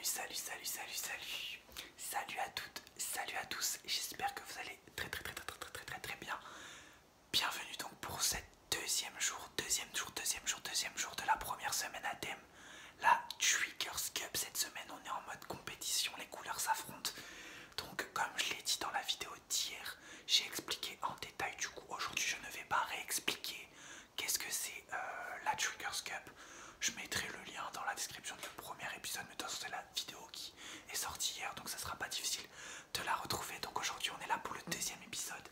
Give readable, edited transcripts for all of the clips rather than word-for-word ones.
Salut à toutes, salut à tous, j'espère que vous allez très bien. Bienvenue donc pour cette deuxième jour de la première semaine à thème, la Triggers Cup. Cette semaine on est en mode compétition, les couleurs s'affrontent. Donc comme je l'ai dit dans la vidéo d'hier, j'ai expliqué en détail, du coup aujourd'hui je ne vais pas réexpliquer qu'est-ce que c'est la Triggers Cup. Je mettrai le lien dans la description du premier épisode, mais c'est la vidéo qui est sortie hier, donc ça sera pas difficile de la retrouver. Donc aujourd'hui on est là pour le deuxième épisode.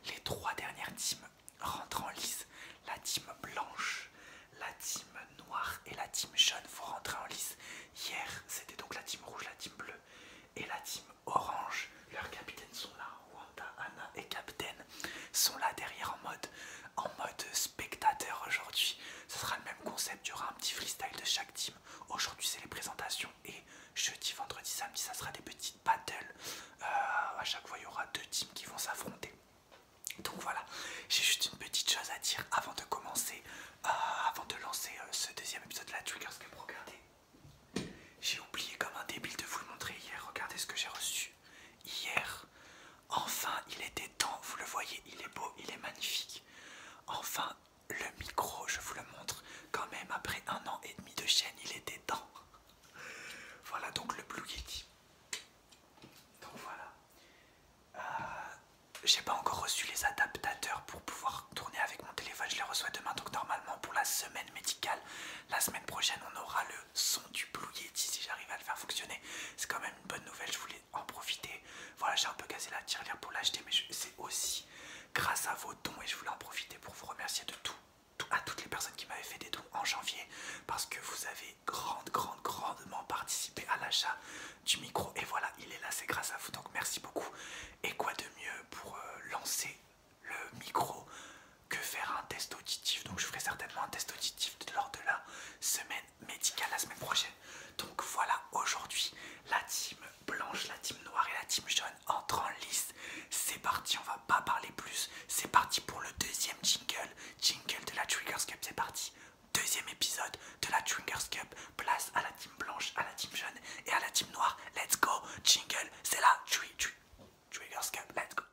Les trois dernières teams rentrent en lice. La team blanche, la team noire et la team jaune vont rentrer en lice. Hier c'était donc la team rouge, la team bleue et la team orange. Leurs capitaines sont là, Wanda, Anna et Captain sont là derrière en mode spectateur. Aujourd'hui ce sera le même concept, il y aura un petit freestyle de chaque team. Aujourd'hui c'est les présentations et jeudi, vendredi, samedi ça sera des petites battles. À chaque fois il y aura deux teams qui vont s'affronter. Donc voilà, j'ai juste une petite chose à dire avant de commencer, avant de lancer ce deuxième épisode de la Triggers Cup. Regardez, j'ai oublié comme un débile de vous le montrer hier. Regardez ce que j'ai reçu hier. Enfin il était temps, vous le voyez, il est beau, il est magnifique. Enfin le micro, je vous le montre quand même, après 1 an et demi de chaîne il était temps. Voilà donc le Blue Yeti. Donc voilà, j'ai pas encore reçu les adaptateurs pour pouvoir tourner avec mon téléphone, je les reçois demain. Donc normalement pour la semaine médicale, la semaine prochaine on aura le son du Blue Yeti si j'arrive à le faire fonctionner. C'est quand même une bonne nouvelle, je voulais en profiter. Voilà, j'ai un peu cassé la tirelire pour l'acheter, mais c'est aussi grâce à vos dons et je voulais en profiter pour vous remercier de à toutes les personnes qui m'avaient fait des dons en janvier, parce que vous avez grandement participé à l'achat du micro. Et voilà, il est là, c'est grâce à vous, donc merci beaucoup. Et quoi de mieux pour lancer le micro que faire un test auditif. Donc je ferai certainement un test auditif lors de la semaine médicale la semaine prochaine. Donc voilà, aujourd'hui la team blanche, la team noire et la team jaune entrent en lice. C'est parti, on va pas parler plus. C'est parti pour le deuxième jingle de la Triggers Cup. C'est parti, deuxième épisode de la Triggers Cup. Place à la team blanche, à la team jaune et à la team noire. Let's go, jingle, c'est la Triggers Cup, let's go.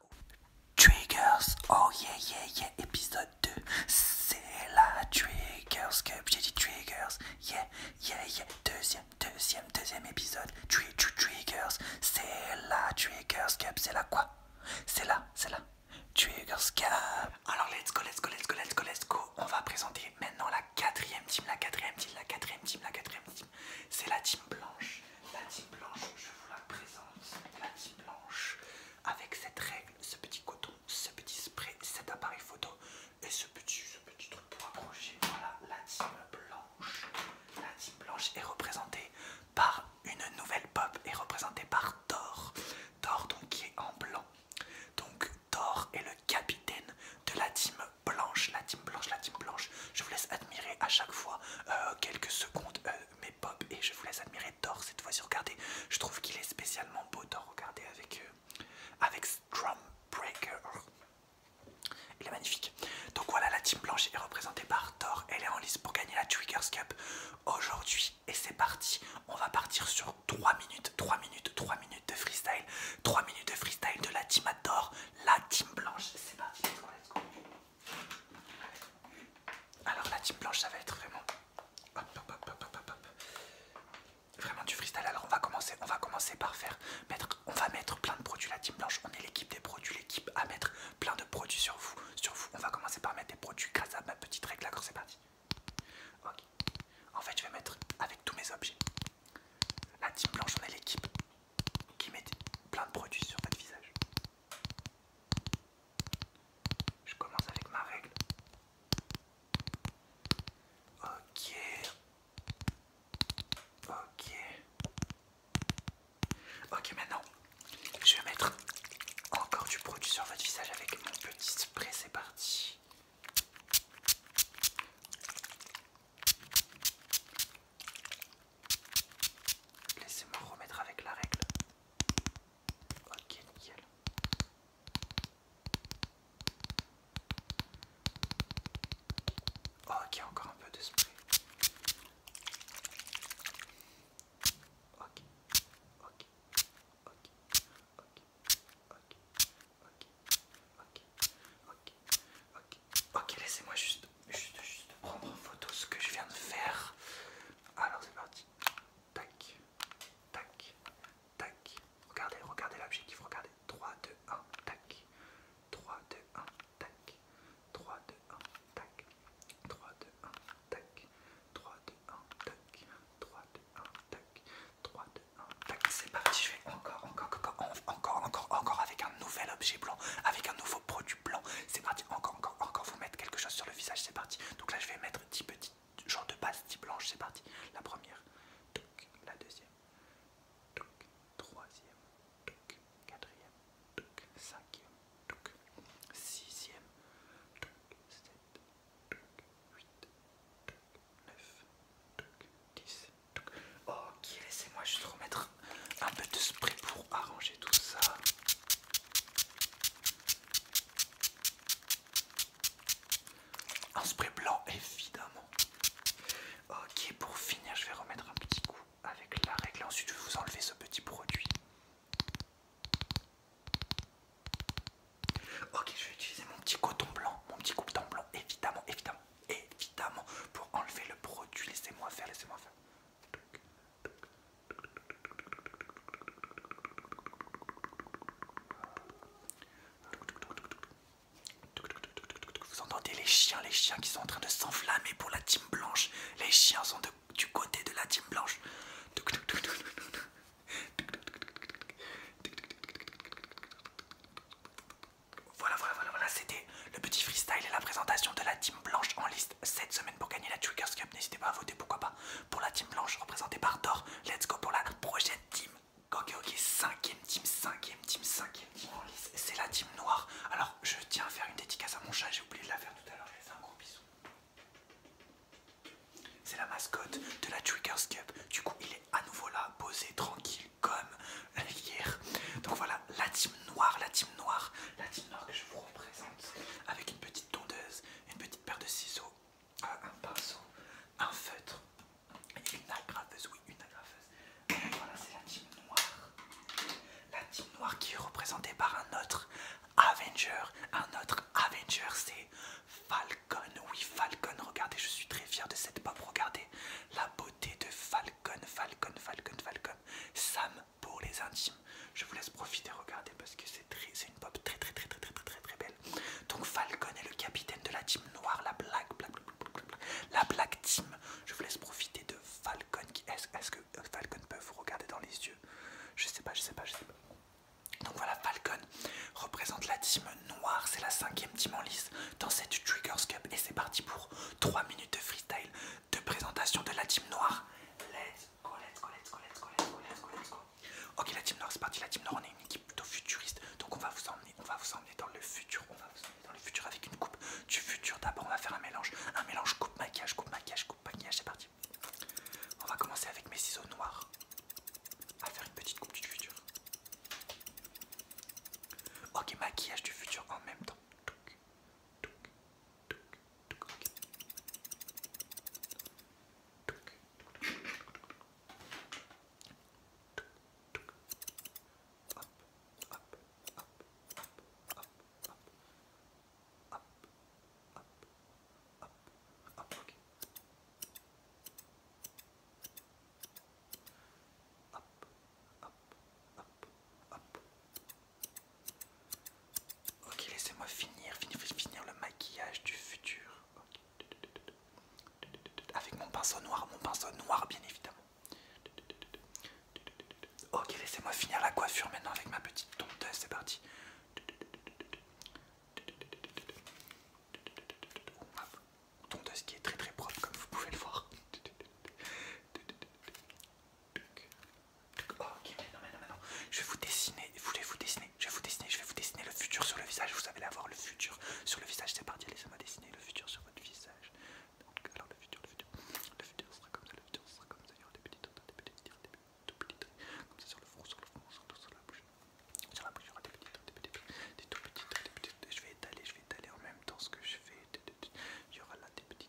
Triggers, oh yeah, épisode 2, c'est la Triggers Cup. J'ai dit Triggers, yeah, deuxième épisode. Triggers, c'est la Triggers Cup. C'est la quoi? C'est la Triggers Cup. Alors let's go. On va présenter maintenant la quatrième team. C'est la team blanche. La team blanche, je vous la présente. La team blanche, avec cette règle, ce petit coton, ce petit spray, cet appareil photo et ce petit truc pour approcher. Voilà, la team blanche. La team blanche est représentée par une nouvelle pop, est représentée par Thor. Thor donc qui est en blanc. Donc Thor est le capitaine de la team blanche. La team blanche. Je vous laisse admirer à chaque fois quelques secondes mes pop et je vous laisse admirer Thor cette fois-ci. Regardez, je trouve qu'il est spécialement beau Thor. Regardez avec Stormbreaker. Il est magnifique. Donc voilà, la team blanche est représentée par Thor. Elle est en lice pour gagner la Triggers Cup aujourd'hui. Et c'est parti. On va partir sur 3 minutes de freestyle. 3 minutes de freestyle de la team à Thor, la team blanche. C'est parti, let's go. Alors la team blanche, ça va être vraiment vraiment du freestyle. Alors on va commencer par on va mettre plein de produits. La team blanche, on est l'équipe des produits, l'équipe à mettre plein de produits sur vous. On va commencer par mettre des produits grâce à ma petite règle. D'accord, c'est parti. Ok. En fait je vais mettre avec tous mes objets. La team blanche, on est l'équipe qui met plein de produits sur votre visage. Je commence avec ma règle. Ok, maintenant, je vais mettre encore du produit sur votre visage avec mon petit spray, c'est parti. les chiens qui sont en train de s'enflammer pour la team blanche. Les chiens sont du côté de la team blanche. Voilà, c'était le petit freestyle et la présentation de la team blanche en liste cette semaine pour gagner la Triggers Cup. N'hésitez pas à voter, pourquoi pas, pour la team blanche représentée par Thor. Let's go pour la prochaine team. Ok, cinquième team en liste, c'est la team noire. Alors, je tiens à faire une dédicace à mon chat, j'ai oublié de la faire tout à l'heure, je lui fais un gros bisou. C'est la mascotte de la Triggers Cup, du coup il est à nouveau là, posé, tranquille, comme hier. Donc voilà, la team noire que je vous représente, avec une petite tondeuse, une petite paire de ciseaux, un pinceau, un feutre, et une agrafeuse, oui, une agrafeuse. Voilà, c'est la team noire. La team noire qui est représentée par un autre Avenger, c'est Falcon. Oui, Falcon, regardez, je suis très fier de cette pop, regardez la beauté de Falcon. Sam pour les intimes. Je vous laisse profiter, regardez, parce que c'est une pop très belle. Donc Falcon est le capitaine de la team noire, la Black Team. Je vous laisse profiter de Falcon. Est-ce que Falcon peut vous regarder dans les yeux? Je sais pas. Donc voilà, Falcon représente la team noire, c'est la 5e team en lice dans cette Triggers Cup. Et c'est parti pour 3 minutes de freestyle de présentation de la team noire. Let's go. Ok, la team noire, c'est parti. La team noire, on est une équipe plutôt futuriste. Donc on va vous emmener dans le futur. Avec une coupe du futur. D'abord, on va faire un mélange coupe maquillage, c'est parti. On va commencer avec mes ciseaux noirs à faire une petite coupe du futur. Ok, maquillage du futur en même temps. Ok, laissez-moi finir le maquillage du futur. Avec mon pinceau noir bien évidemment. Ok, laissez-moi finir la coiffure maintenant avec ma petite tondeuse, c'est parti. Ma tondeuse qui est très propre comme vous pouvez le voir. Ok, maintenant, je vais vous dessiner le futur sur le visage. Vous savez avoir le futur sur le visage, c'est parti, laissez-moi dessiner le futur sur votre visage. Donc, alors le futur sera comme ça, il y aura des petits traits, tout petits traits, comme ça sur le front, sur la bouche, il y aura des petits traits, des tout petits traits, je vais étaler en même temps ce que je fais. Il y aura là des petits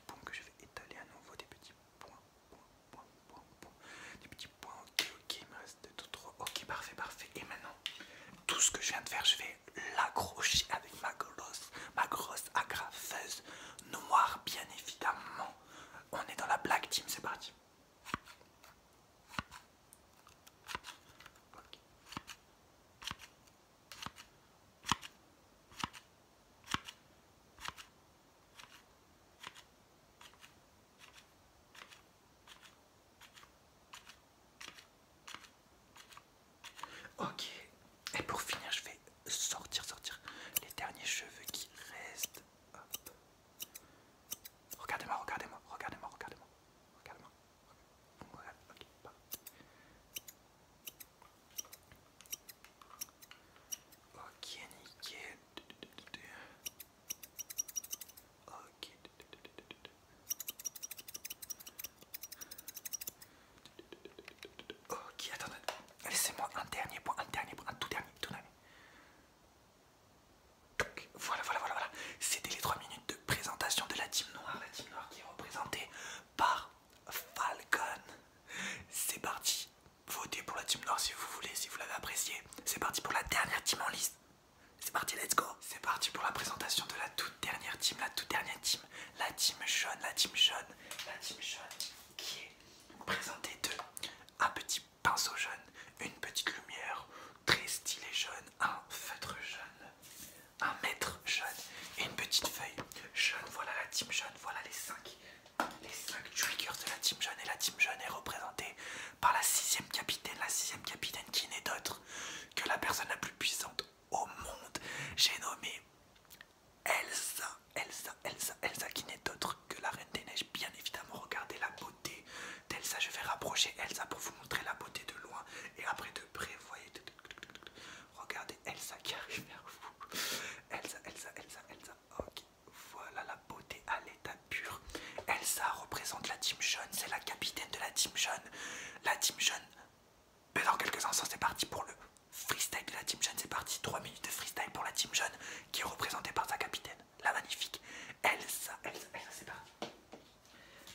points que je vais étaler à nouveau, des petits points, des petits points. Ok, il me reste tout trop. Ok, parfait. Et maintenant, tout ce que je viens de faire, je vais l'accrocher avec ma grosse agrafeuse noire, bien évidemment. On est dans la Black Team, c'est parti. Ok, et pour finir, je vais sortir les derniers cheveux qui restent. Hop. Regardez-moi. Voilà, ok, parfait. Ok, nickel. Ok. Ok, attendez. Laissez-moi un dernier point, un tout dernier. Voilà. C'était les 3 minutes de présentation de la team noire. La team noire qui est représentée par Falcon. C'est parti. Votez pour la team noire si vous voulez, si vous l'avez apprécié. C'est parti pour la dernière team en liste. C'est parti, let's go. C'est parti pour la présentation de la toute dernière team, la team jaune, qui est présentée de un petit pinceau jaune, une petite lumière très stylée jaune, un feutre jaune, rapprocher Elsa pour vous montrer la beauté de loin. Et après de près, vous voyez. Regardez Elsa qui arrive vers vous. Elsa. Ok, voilà la beauté à l'état pur. Elsa représente la team jaune, c'est la capitaine de la team jaune. La team jaune, mais dans quelques instants c'est parti pour le freestyle de la team jaune. C'est parti, 3 minutes de freestyle pour la team jaune qui est représentée par sa capitaine, la magnifique Elsa, c'est parti.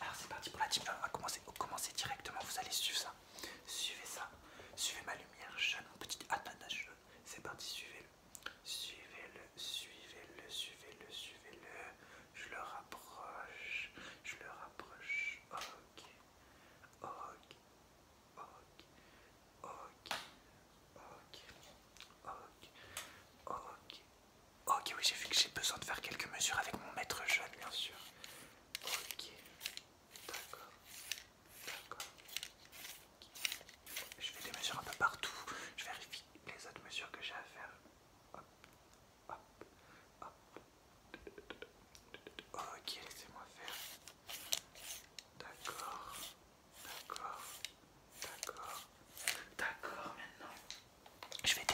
Alors c'est parti pour la team jaune, on va commencer directement, vous allez suivre ça. Suivez ça, suivez ma lumière jaune, mon petit ananas jaune. C'est parti, suivez-le. Je le rapproche. Ok, oui, j'ai vu que j'ai besoin de faire quelques mesures avec mon maître jaune, bien sûr. Ok, d'accord. Je fais des mesures un peu partout. Je vérifie les autres mesures que j'ai à faire. Hop. Ok, laissez-moi faire. D'accord, maintenant. Je vais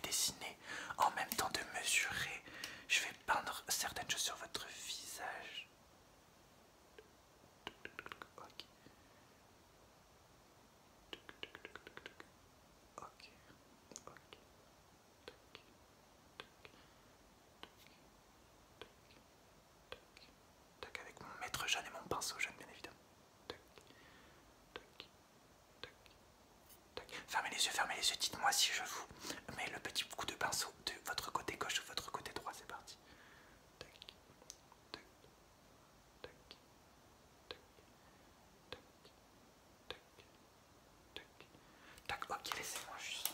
dessiner en même temps de mesurer. Je vais peindre certaines choses sur votre visage. Ok. Tac, avec mon maître jaune et mon pinceau jaune, bien évidemment. Tac. Fermez les yeux, dites-moi si je vous mets le petit coup de pinceau de votre côté gauche ou votre côté droit, c'est parti. Tac, ok, laissez-moi juste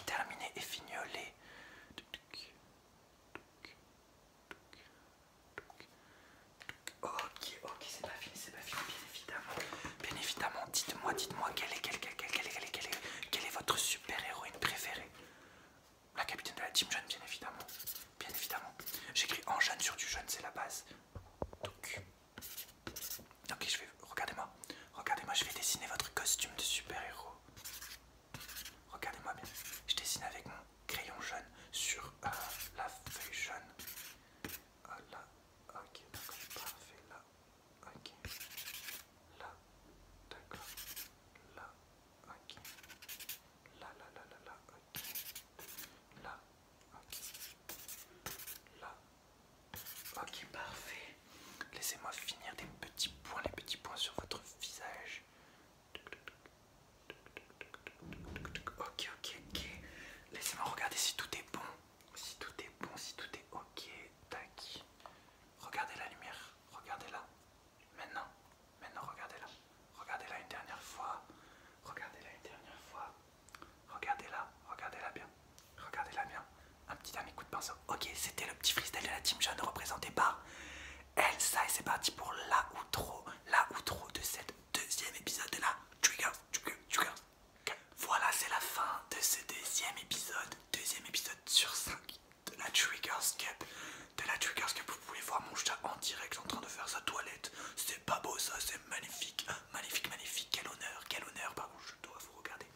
terminer et fignoler. Ok, c'est pas fini, bien évidemment, dites-moi, quelle est votre super-héroïne préférée? La capitaine de la team jaune, bien évidemment. J'écris en jaune sur du jaune, c'est la base. Donc, ok, regardez-moi, je vais dessiner votre costume de super-héros. Regardez-moi bien, je dessine avec mon crayon jaune sur la feuille jaune. Là, ok, d'accord, parfait, là, ok, là, d'accord, là, ok, là, ok, là, ok, là, ok, parfait. Laissez-moi finir les petits points sur votre visage. Ok. Laissez-moi regarder si tout est bon. Si tout est ok. Tac. Regardez la lumière. Regardez-la. Maintenant, regardez-la. Regardez-la une dernière fois. Regardez-la bien. Un petit dernier coup de pinceau. Ok, c'était le petit freestyle de la team jaune représenté par Elsa. Et c'est parti pour l'outro de cette deuxième épisode de la Triggers. Voilà, c'est la fin de ce deuxième épisode sur 5 de la Triggers Cup. Vous pouvez voir mon chat en direct en train de faire sa toilette. C'est pas beau ça, c'est magnifique. Quel honneur, pardon, je dois vous regarder.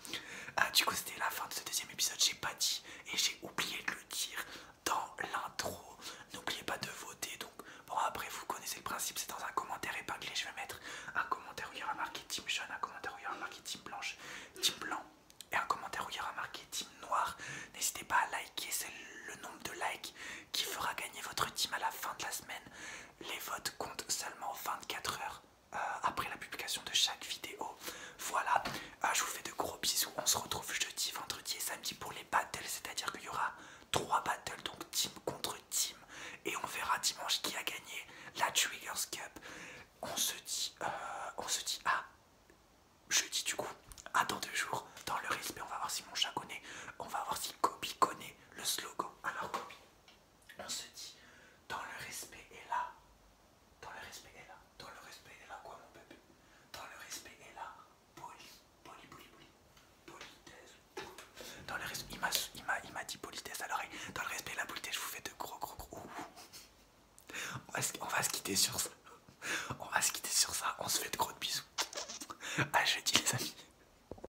Du coup, c'était la fin de ce deuxième épisode. J'ai pas dit et j'ai oublié de le dire dans l'intro. N'oubliez pas de voter. Donc, bon, après, vous connaissez le principe, c'est dans un commentaire épinglé. Je vais mettre un commentaire où il y aura marqué team jaune, un commentaire où il y aura marqué team blanche, team blanc, et un commentaire où il y aura marqué team noir. N'hésitez pas à liker, c'est le nombre de likes qui fera gagner votre team à la fin de la semaine. Les votes comptent seulement 24 heures après la publication de chaque vidéo. Voilà, je vous fais de gros bisous. On se retrouve jeudi, vendredi et samedi pour les battles, c'est-à-dire qu'il y aura 3 battles, donc team contre team, et on verra dimanche qui a gagné la Triggers Cup. On se dit à jeudi du coup, à dans 2 jours, dans le respect. On va voir si mon chat connaît, on va voir si Kobe connaît le slogan. Alors Kobe, on se dit dans le respect est là, quoi mon bébé? Dans le respect est là, politesse. Dans le respect, il m'a dit politesse à l'oreille. Dans le respect et la politesse, je vous fais de gros. On va se quitter sur ça.